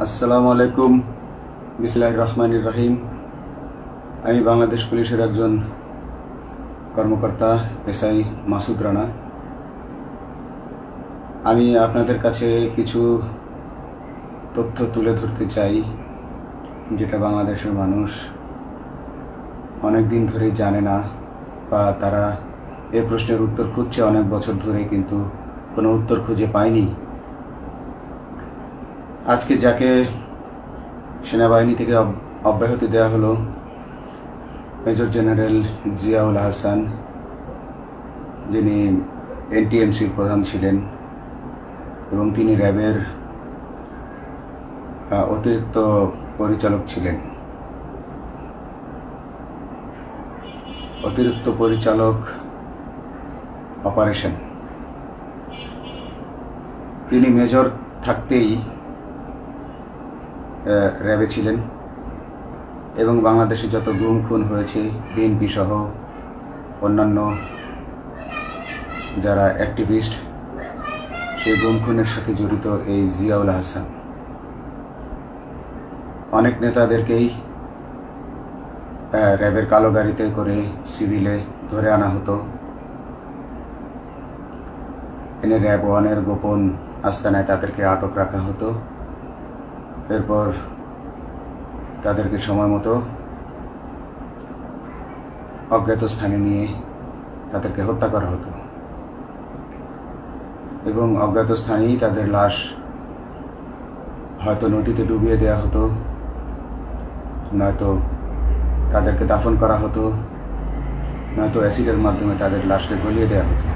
আসসালামু আলাইকুম। বিসমিল্লাহির রহমানির রহিম। আমি বাংলাদেশ পুলিশের একজন কর্মকর্তা এসআই মাসুদ রানা। আমি আপনাদের কাছে কিছু তথ্য তুলে ধরতে চাই, যেটা বাংলাদেশের মানুষ অনেক দিন ধরেই জানে না, বা তারা এই প্রশ্নের উত্তর খুঁজছে অনেক বছর ধরে, কিন্তু কোনো উত্তর খুঁজে পায়নি। আজকে যাকে সেনাবাহিনী থেকে অব্যাহতি দেওয়া হলো, মেজর জেনারেল জিয়াউল হাসান, যিনি এনটিএমসির প্রধান ছিলেন এবং তিনি র্যাবের অতিরিক্ত পরিচালক ছিলেন। অতিরিক্ত পরিচালক অপারেশন। তিনি মেজর থাকতেই র্যাবে ছিলেন এবং বাংলাদেশে যত গুম খুন হয়েছে, বিএনপি সহ অন্যান্য যারা অ্যাক্টিভিস্ট, সেই গুম খুনের সাথে জড়িত এই জিয়াউল হাসান। অনেক নেতাদেরকেই র্যাবের কালো গাড়িতে করে সিভিলে ধরে আনা হতো, এনে র্যাব ওয়ানের গোপন আস্তানায় তাদেরকে আটক রাখা হতো। এরপর তাদেরকে সময় মতো অজ্ঞাত স্থানে নিয়ে তাদেরকে হত্যা করা হতো এবং অজ্ঞাত স্থানেই তাদের লাশ হয়তো নদীতে ডুবিয়ে দেওয়া হতো, নয়তো তাদেরকে দাফন করা হতো, নয়তো অ্যাসিডের মাধ্যমে তাদের লাশকে গলিয়ে দেওয়া হতো।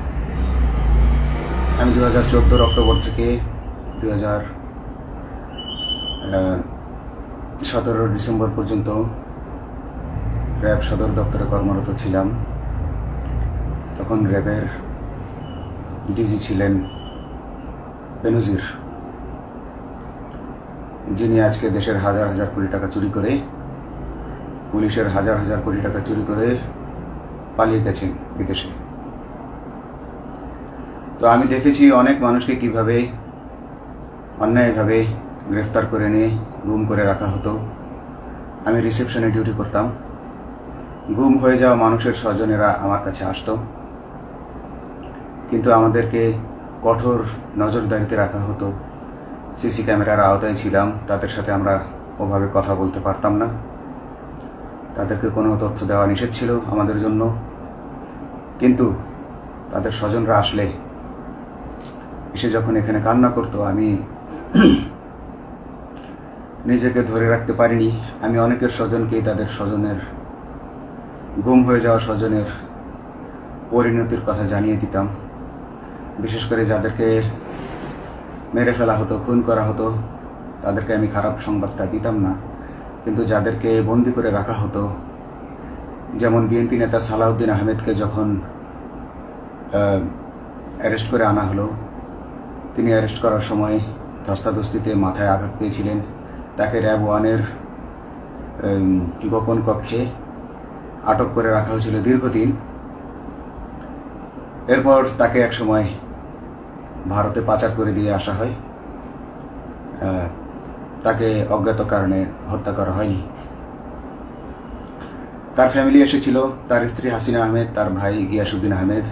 আমি 2014 অক্টোবর থেকে 2017 ডিসেম্বর পর্যন্ত র্যাব সদর দপ্তরে কর্মরত ছিলাম। তখন র্যাবের ডিজি ছিলেন বেনজির, যিনি আজকে দেশের হাজার হাজার কোটি টাকা চুরি করে, পুলিশের হাজার হাজার কোটি টাকা চুরি করে পালিয়ে গেছেন বিদেশে। তো আমি দেখেছি অনেক মানুষকে কিভাবে অন্যায়ভাবে গ্রেফতার করে নিয়ে গুম করে রাখা হতো। আমি রিসেপশনে ডিউটি করতাম। গুম হয়ে যাওয়া মানুষের স্বজনেরা আমার কাছে আসতো, কিন্তু আমাদেরকে কঠোর নজরদারিতে রাখা হতো। সিসি ক্যামেরার আওতায় ছিলাম, তাদের সাথে আমরা ওভাবে কথা বলতে পারতাম না। তাদেরকে কোনো তথ্য দেওয়া নিষেধ ছিল আমাদের জন্য। কিন্তু তাদের স্বজনরা আসলে এসে যখন এখানে কান্না করতো, আমি নিজেকে ধরে রাখতে পারিনি। আমি অনেকের স্বজনকেই তাদের স্বজনের, গুম হয়ে যাওয়া স্বজনের পরিণতির কথা জানিয়ে দিতাম। বিশেষ করে যাদেরকে মেরে ফেলা হতো, খুন করা হতো, তাদেরকে আমি খারাপ সংবাদটা দিতাম না। কিন্তু যাদেরকে বন্দি করে রাখা হতো, যেমন বিএনপি নেতা সালাউদ্দিন আহমেদকে যখন অ্যারেস্ট করে আনা হলো, তিনি অ্যারেস্ট করার সময় ধস্তাধস্তিতে মাথায় আঘাত পেয়েছিলেন। তাকে র্যাব ওয়ানের গোপন কক্ষে আটক করে রাখা হয়েছিল দীর্ঘদিন। এরপর তাকে এক সময় ভারতে পাচার করে দিয়ে আসা হয়। তাকে অজ্ঞাত কারণে হত্যা করা হয়নি। তার ফ্যামিলি এসেছিল, তার স্ত্রী হাসিনা আহমেদ, তার ভাই গিয়াসউদ্দিন আহমেদ।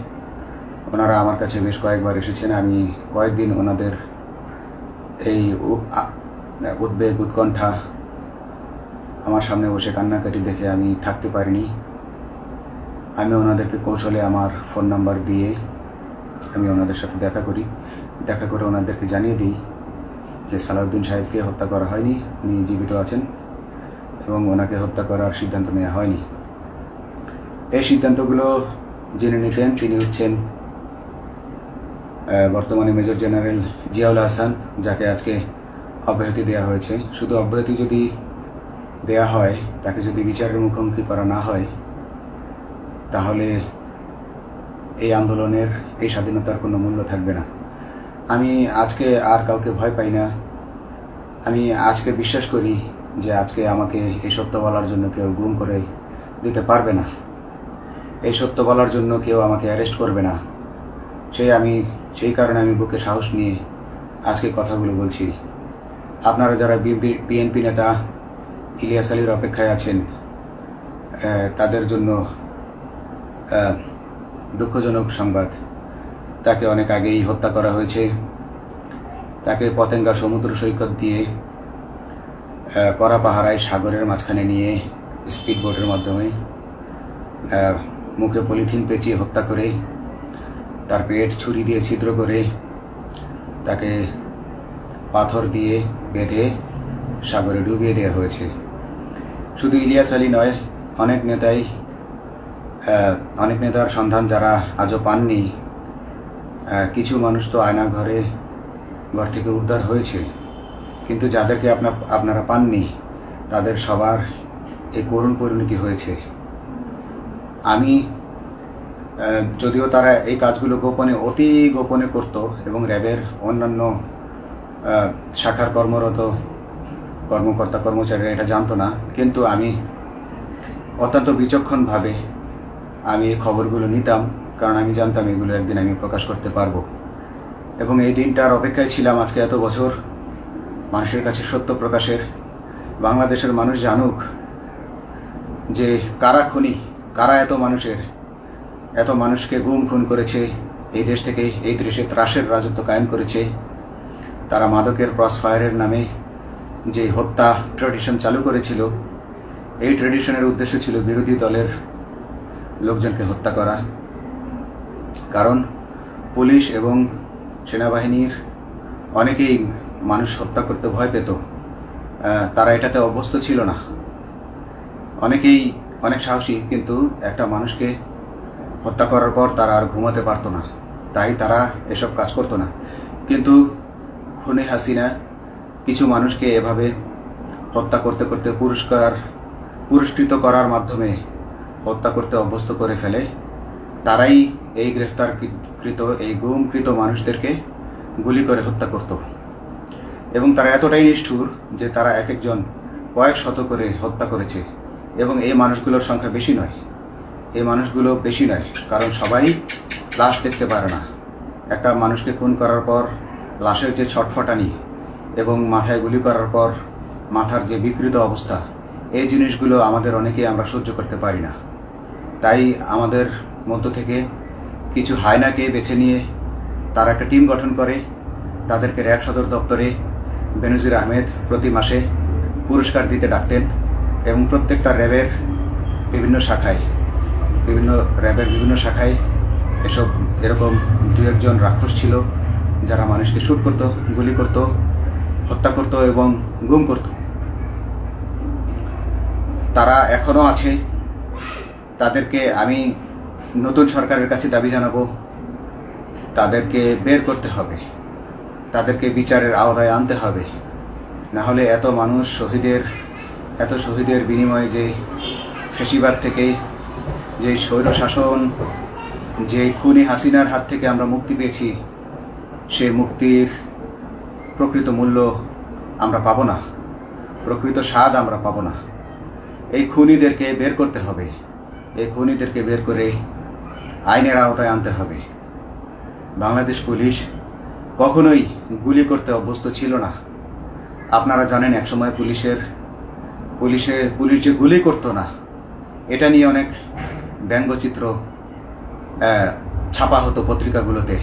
ওনারা আমার কাছে বেশ কয়েকবার এসেছেন। আমি কয়েকদিন ওনাদের এই উদ্বেগ, উৎকণ্ঠা আমার সামনে বসে কান্নাকাটি দেখে আমি থাকতে পারিনি। আমি ওনাদেরকে কৌশলে আমার ফোন নাম্বার দিয়ে আমি ওনাদের সাথে দেখা করে ওনাদেরকে জানিয়ে দিই যে সালাউদ্দিন সাহেবকে হত্যা করা হয়নি, উনি জীবিত আছেন এবং ওনাকে হত্যা করার সিদ্ধান্ত নেওয়া হয়নি। এই সিদ্ধান্তগুলো যিনি নিতেন তিনি হচ্ছেন বর্তমানে মেজর জেনারেল জিয়াউল হাসান, যাকে আজকে অব্যাহতি দেওয়া হয়েছে। শুধু অব্যাহতি যদি দেয়া হয়, তাকে যদি বিচারের মুখোমুখি করা না হয়, তাহলে এই আন্দোলনের, এই স্বাধীনতার কোনো মূল্য থাকবে না। আমি আজকে আর কাউকে ভয় পাই না। আমি আজকে বিশ্বাস করি যে আজকে আমাকে এই সত্য বলার জন্য কেউ গুম করে দিতে পারবে না, এই সত্য বলার জন্য কেউ আমাকে অ্যারেস্ট করবে না। সেই কারণে আমি বুকে সাহস নিয়ে আজকে কথাগুলো বলছি। আপনারা যারা বিএনপি নেতা ইলিয়াস আলীর অপেক্ষায় আছেন, তাদের জন্য দুঃখজনক সংবাদ। তাকে অনেক আগেই হত্যা করা হয়েছে। তাকে পতেঙ্গা সমুদ্র সৈকত দিয়ে কড়া পাহারায় সাগরের মাঝখানে নিয়ে স্পিড বোটের মাধ্যমে মুখে পলিথিন পেঁচিয়ে হত্যা করে, তার পেট ছুরি দিয়ে ছিদ্র করে, তাকে পাথর দিয়ে বেঁধে সাগরে ডুবিয়ে দেওয়া হয়েছে। শুধু ইলিয়াস আলী নয়, অনেক নেতার সন্ধান যারা আজও পাননি। কিছু মানুষ তো ঘর থেকে উদ্ধার হয়েছে, কিন্তু যাদেরকে আপনারা পাননি তাদের সবার এই করুণ পরিণতি হয়েছে। আমি যদিও তারা এই কাজগুলো অতি গোপনে করত এবং র্যাবের অন্যান্য শাখার কর্মরত কর্মকর্তা কর্মচারীরা এটা জানতো না, কিন্তু আমি অত্যন্ত বিচক্ষণভাবে আমি এই খবরগুলো নিতাম, কারণ আমি জানতাম এগুলো একদিন আমি প্রকাশ করতে পারবো। এবং এই দিনটার অপেক্ষায় ছিলাম আজকে এত বছর, মানুষের কাছে সত্য প্রকাশের। বাংলাদেশের মানুষ জানুক যে কারা খুনি, কারা এত মানুষকে খুন করেছে, এই দেশ থেকে এই দেশে ত্রাসের রাজত্ব কায়েম করেছে। তারা মাদকের ক্রসফায়ারের নামে যে হত্যা ট্র্যাডিশন চালু করেছিল, এই ট্র্যাডিশনের উদ্দেশ্য ছিল বিরোধী দলের লোকজনকে হত্যা করা। কারণ পুলিশ এবং সেনাবাহিনীর অনেকেই মানুষ হত্যা করতে ভয় পেত, তারা এটাতে অভ্যস্ত ছিল না। অনেকেই অনেক সাহসী, কিন্তু একটা মানুষকে হত্যা করার পর তারা আর ঘুমাতে পারতো না, তাই তারা এসব কাজ করতো না। কিন্তু খুনে হাসিনা কিছু মানুষকে এভাবে হত্যা করতে করতে পুরস্কৃত করার মাধ্যমে হত্যা করতে অভ্যস্ত করে ফেলে। তারাই এই গ্রেফতারকৃত এই গুমকৃত মানুষদেরকে গুলি করে হত্যা করত। এবং তারা এতটাই নিষ্ঠুর যে তারা এক একজন কয়েক শত করে হত্যা করেছে। এবং এই মানুষগুলোর সংখ্যা বেশি নয়, কারণ সবাই লাশ দেখতে পারে না। একটা মানুষকে খুন করার পর লাশের যে ছটফটানি এবং মাথায় গুলি করার পর মাথার যে বিকৃত অবস্থা, এই জিনিসগুলো আমাদের অনেকেই আমরা সহ্য করতে পারি না। তাই আমাদের মধ্য থেকে কিছু হায়নাকে বেছে নিয়ে তারা একটা টিম গঠন করে, তাদেরকে র্যাব সদর দপ্তরে বেনজির আহমেদ প্রতি মাসে পুরস্কার দিতে ডাকতেন। এবং প্রত্যেকটা র্যাবের বিভিন্ন শাখায় এরকম দু একজন রাক্ষস ছিল যারা মানুষকে শ্যুট করত, গুলি করত, হত্যা করত এবং গুম করত। তারা এখনো আছে। তাদেরকে আমি নতুন সরকারের কাছে দাবি জানাবো, তাদেরকে বের করতে হবে, তাদেরকে বিচারের আওতায় আনতে হবে। না হলে এত শহীদের বিনিময়ে যে ফ্যাসিবাদ থেকে, যে স্বৈর শাসন, যে খুনি হাসিনার হাত থেকে আমরা মুক্তি পেয়েছি, সে মুক্তির প্রকৃত মূল্য আমরা পাবো না, প্রকৃত স্বাদ আমরা পাবো না। এই খুনিদেরকে বের করতে হবে, এই খুনিদেরকে বের করে আইনের আওতায় আনতে হবে। বাংলাদেশ পুলিশ কখনোই গুলি করতে অভ্যস্ত ছিল না। আপনারা জানেন একসময় পুলিশ যে গুলি করতো না, এটা নিয়ে অনেক ব্যঙ্গচিত্র ছাপা হতো পত্রিকাগুলোতে,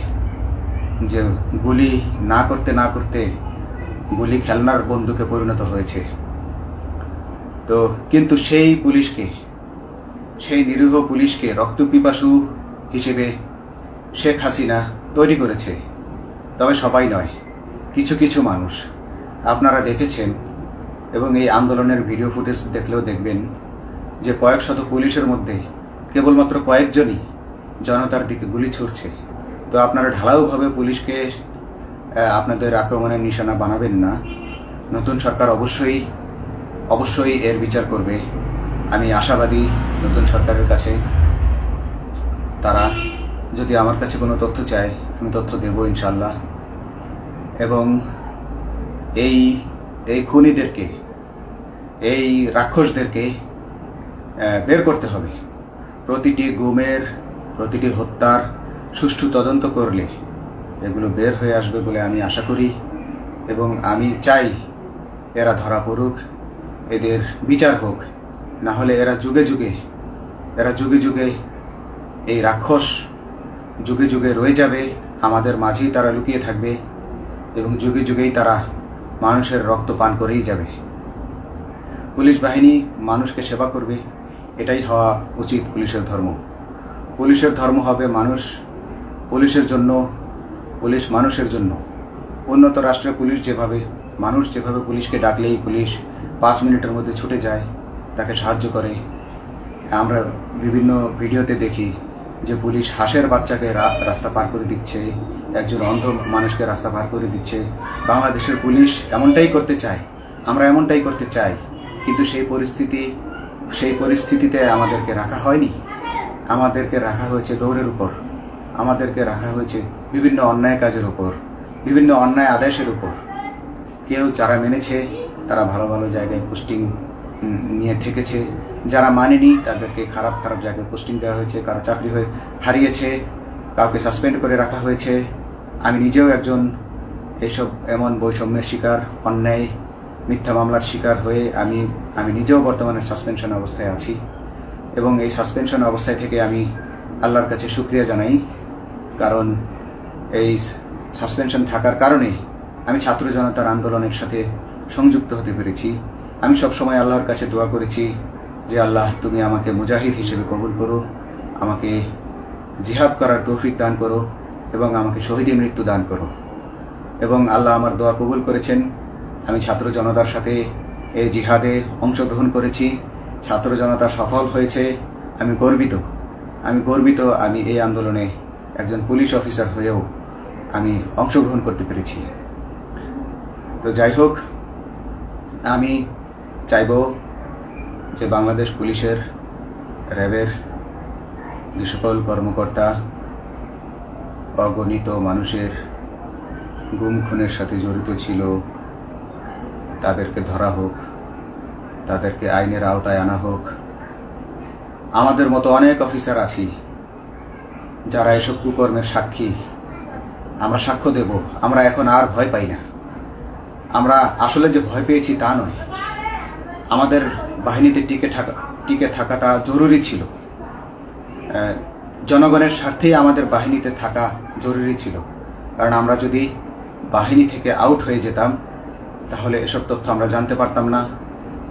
যে গুলি না করতে গুলি খেলনার বন্দুকে পরিণত হয়েছে। তো কিন্তু সেই নিরীহ পুলিশকে রক্তপিপাসু হিসেবে শেখ হাসিনা তৈরি করেছে। তবে সবাই নয়, কিছু কিছু মানুষ আপনারা দেখেছেন, এবং এই আন্দোলনের ভিডিও ফুটেজ দেখলেও দেখবেন যে কয়েক শত পুলিশের মধ্যে কেবলমাত্র কয়েকজনই জনতার দিকে গুলি ছুড়ছে। তো আপনারা ঢালাওভাবে পুলিশকে আপনাদের আক্রমণের নিশানা বানাবেন না। নতুন সরকার অবশ্যই এর বিচার করবে। আমি আশাবাদী নতুন সরকারের কাছে। তারা যদি আমার কাছে কোনো তথ্য চায়, আমি তথ্য দেব ইনশাল্লাহ। এবং এই খুনিদেরকে, এই রাক্ষসদেরকে বের করতে হবে। প্রতিটি গুমের, প্রতিটি হত্যার সুষ্ঠু তদন্ত করলে এগুলো বের হয়ে আসবে বলে আমি আশা করি। এবং আমি চাই এরা ধরা পড়ুক, এদের বিচার হোক, না হলে এরা যুগে যুগে এই রাক্ষস যুগে যুগে রয়ে যাবে, আমাদের মাঝেই তারা লুকিয়ে থাকবে এবং যুগে যুগেই তারা মানুষের রক্ত পান করেই যাবে। পুলিশ বাহিনী মানুষকে সেবা করবে, এটাই হওয়া উচিত পুলিশের ধর্ম। পুলিশের ধর্ম হবে মানুষ পুলিশের জন্য, পুলিশ মানুষের জন্য। উন্নত রাষ্ট্রের পুলিশ মানুষ যেভাবে পুলিশকে ডাকলেই পুলিশ 5 মিনিটের মধ্যে ছুটে যায়, তাকে সাহায্য করে। আমরা বিভিন্ন ভিডিওতে দেখি যে পুলিশ হাঁসের বাচ্চাকে রাস্তা পার করে দিচ্ছে, একজন অন্ধ মানুষকে রাস্তা পার করে দিচ্ছে। বাংলাদেশের পুলিশ এমনটাই করতে চায়, আমরা এমনটাই করতে চাই, কিন্তু সেই পরিস্থিতিতে আমাদেরকে রাখা হয়নি। আমাদেরকে রাখা হয়েছে দৌড়ের উপর, আমাদেরকে রাখা হয়েছে বিভিন্ন অন্যায় কাজের উপর, বিভিন্ন অন্যায় আদেশের উপর। কেউ যারা মেনেছে তারা ভালো ভালো জায়গায় পোস্টিং নিয়ে থেকেছে, যারা মানেনি তাদেরকে খারাপ জায়গায় পোস্টিং দেওয়া হয়েছে, কারো চাকরি হয়ে হারিয়েছে, কাউকে সাসপেন্ড করে রাখা হয়েছে। আমি নিজেও একজন এমন বৈষম্যের শিকার, অন্যায় মিথ্যা মামলার শিকার হয়ে আমি নিজেও বর্তমানে সাসপেনশন অবস্থায় আছি এবং এই সাসপেনশন অবস্থায় থেকে আমি আল্লাহর কাছে শুকরিয়া জানাই, কারণ এই সাসপেনশন থাকার কারণে আমি ছাত্র জনতার আন্দোলনের সাথে সংযুক্ত হতে পেরেছি। আমি সবসময় আল্লাহর কাছে দোয়া করেছি যে আল্লাহ, তুমি আমাকে মুজাহিদ হিসেবে কবুল করো, আমাকে জিহাদ করার তৌফিক দান করো এবং আমাকে শহীদী মৃত্যু দান করো। এবং আল্লাহ আমার দোয়া কবুল করেছেন। আমি ছাত্র জনতার সাথে এই জিহাদে অংশগ্রহণ করেছি, ছাত্র জনতা সফল হয়েছে। আমি গর্বিত আমি এই আন্দোলনে একজন পুলিশ অফিসার হয়েও আমি অংশগ্রহণ করতে পেরেছি। তো যাই হোক, আমি চাইব যে বাংলাদেশ পুলিশের, র্যাবের যে সকল কর্মকর্তা অগণিত মানুষের গুম খুনের সাথে জড়িত ছিল তাদেরকে ধরা হোক, তাদেরকে আইনের আওতায় আনা হোক। আমাদের মতো অনেক অফিসার আছি যারা এসব কুকর্মের সাক্ষী, আমরা সাক্ষ্য দেব। আমরা এখন আর ভয় পাই না। আমরা আসলে যে ভয় পেয়েছি তা নয়, আমাদের বাহিনীতে টিকে থাকাটা জরুরি ছিল। জনগণের স্বার্থেই আমাদের বাহিনীতে থাকা জরুরি ছিল, কারণ আমরা যদি বাহিনী থেকে আউট হয়ে যেতাম তাহলে এসব তথ্য আমরা জানতে পারতাম না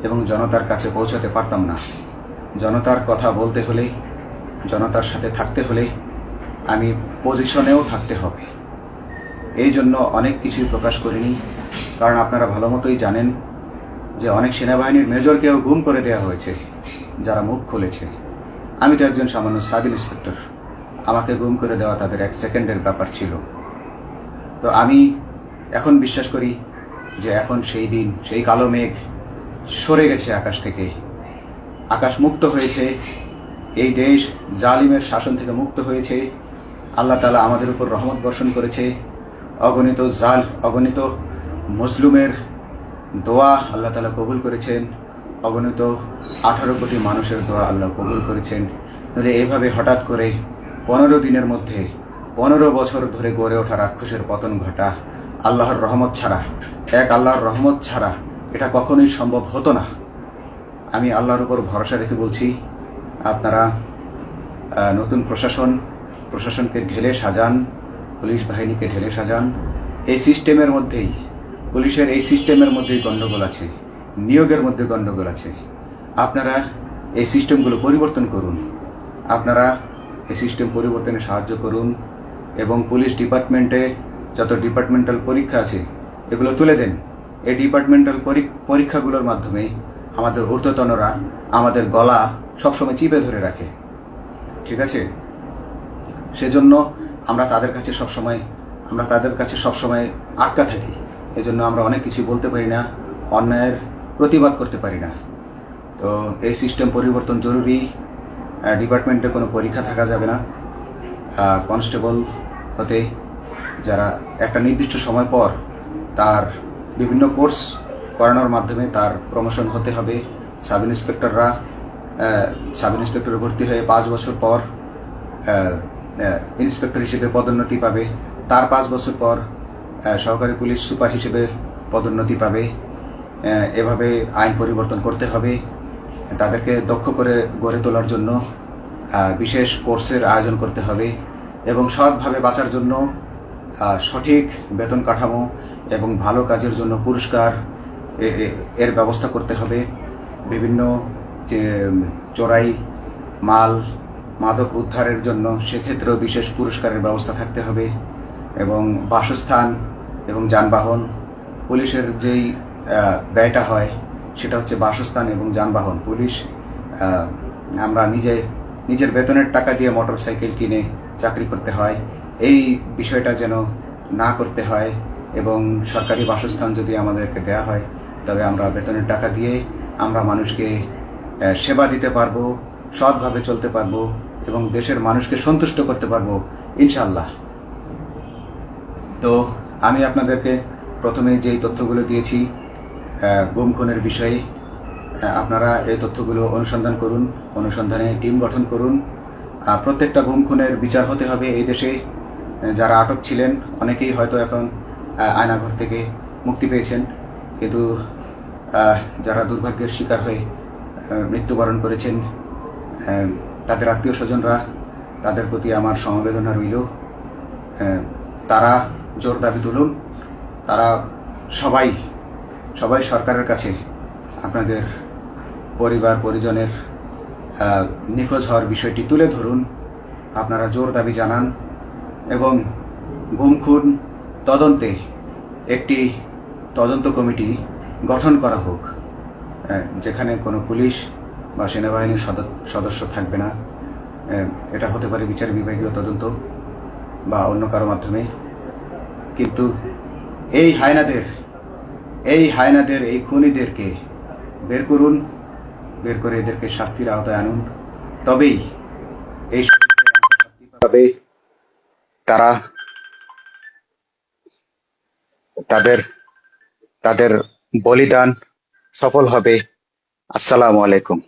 এবং জনতার কাছে পৌঁছাতে পারতাম না। জনতার কথা বলতে হলে, জনতার সাথে থাকতে হলে আমি পজিশনেও থাকতে হবে। এই জন্য অনেক কিছুই প্রকাশ করিনি, কারণ আপনারা ভালো মতোই জানেন যে অনেক সেনাবাহিনীর মেজরকেও গুম করে দেওয়া হয়েছে যারা মুখ খুলেছে। আমি তো একজন সামান্য সাব ইন্সপেক্টর, আমাকে গুম করে দেওয়া তাদের 1 সেকেন্ডের ব্যাপার ছিল। তো আমি এখন বিশ্বাস করি যে এখন সেই দিন, সেই কালো মেঘ সরে গেছে আকাশ থেকে, আকাশ মুক্ত হয়েছে, এই দেশ জালিমের শাসন থেকে মুক্ত হয়েছে। আল্লাহ তাআলা আমাদের উপর রহমত বর্ষণ করেছে। অগণিত মুসলিমের দোয়া আল্লাহ তাআলা কবুল করেছেন, অগণিত 18 কোটি মানুষের দোয়া আল্লাহ কবুল করেছেন। নইলে এইভাবে হঠাৎ করে 15 দিনের মধ্যে 15 বছর ধরে গড়ে ওঠা রাক্ষসের পতন ঘটা আল্লাহর রহমত ছাড়া এটা কখনোই সম্ভব হতো না। আমি আল্লাহর উপর ভরসা রেখে বলছি, আপনারা নতুন প্রশাসনকে ঢেলে সাজান, পুলিশ বাহিনীকে ঢেলে সাজান। এই সিস্টেমের মধ্যেই, পুলিশের এই সিস্টেমের মধ্যেই গণ্ডগোল আছে, নিয়োগের মধ্যে গণ্ডগোল আছে। আপনারা এই সিস্টেমগুলো পরিবর্তন করুন, আপনারা এই সিস্টেম পরিবর্তনে সাহায্য করুন এবং পুলিশ ডিপার্টমেন্টে যত ডিপার্টমেন্টাল পরীক্ষা আছে এগুলো তুলে দেন। এই ডিপার্টমেন্টাল পরীক্ষাগুলোর মাধ্যমে আমাদের ঊর্ধ্বতনরা আমাদের গলা সবসময় চিপে ধরে রাখে, ঠিক আছে? সেজন্য আমরা তাদের কাছে সবসময় আটকা থাকি। এই জন্য আমরা অনেক কিছু বলতে পারি না, অন্যায়ের প্রতিবাদ করতে পারি না। তো এই সিস্টেম পরিবর্তন জরুরি। ডিপার্টমেন্টে কোনো পরীক্ষা থাকা যাবে না। কনস্টেবল হতে যারা একটা নির্দিষ্ট সময় পর তার বিভিন্ন কোর্স করানোর মাধ্যমে তার প্রমোশন হতে হবে। সাব ইন্সপেক্টরে ভর্তি হয়ে 5 বছর পর ইন্সপেক্টর হিসেবে পদোন্নতি পাবে, তার 5 বছর পর সহকারী পুলিশ সুপার হিসেবে পদোন্নতি পাবে। এভাবে আইন পরিবর্তন করতে হবে। তাদেরকে দক্ষ করে গড়ে তোলার জন্য বিশেষ কোর্সের আয়োজন করতে হবে এবং সৎভাবে বাঁচার জন্য সঠিক বেতন কাঠামো এবং ভালো কাজের জন্য পুরস্কার এর ব্যবস্থা করতে হবে। বিভিন্ন যে চোরাই মাল মাদক উদ্ধারের জন্য সেক্ষেত্রেও বিশেষ পুরস্কারের ব্যবস্থা থাকতে হবে এবং বাসস্থান এবং যানবাহন, পুলিশের যেই ব্যয়টা হয় সেটা হচ্ছে বাসস্থান এবং যানবাহন। পুলিশ আমরা নিজের বেতনের টাকা দিয়ে মোটরসাইকেল কিনে চাকরি করতে হয়, এই বিষয়টা যেন না করতে হয় এবং সরকারি বাসস্থান যদি আমাদেরকে দেয়া হয় তবে আমরা বেতনের টাকা দিয়ে আমরা মানুষকে সেবা দিতে পারবো, সৎভাবে চলতে পারবো এবং দেশের মানুষকে সন্তুষ্ট করতে পারবো ইনশাল্লাহ। তো আমি আপনাদেরকে প্রথমে যেই তথ্যগুলো দিয়েছি গুম খুনের বিষয়ে, আপনারা এই তথ্যগুলো অনুসন্ধান করুন, অনুসন্ধানে টিম গঠন করুন। প্রত্যেকটা গুম খুনের বিচার হতে হবে এই দেশে। যারা আটক ছিলেন অনেকেই হয়তো এখন আয়নাঘর থেকে মুক্তি পেয়েছেন, কিন্তু যারা দুর্ভাগ্যের শিকার হয়ে মৃত্যুবরণ করেছেন তাদের আত্মীয় স্বজনরা, তাদের প্রতি আমার সমবেদনা রইল। তারা জোর দাবি তুলুন, তারা সবাই সরকারের কাছে আপনাদের পরিবার পরিজনের নিখোঁজ হওয়ার বিষয়টি তুলে ধরুন, আপনারা জোর দাবি জানান এবং গুম খুন তদন্তে একটি তদন্ত কমিটি গঠন করা হোক, যেখানে কোনো পুলিশ বা সেনাবাহিনীর সদস্য থাকবে না। এটা হতে পারে বিচার বিভাগীয় তদন্ত বা অন্য কারো মাধ্যমে, কিন্তু এই হায়নাদের এই খুনিদেরকে বের করুন, বের করে এদেরকে শাস্তির আওতায় আনুন, তবেই এই তারা তাদের বলিদান সফল হবে। আসসালামু আলাইকুম।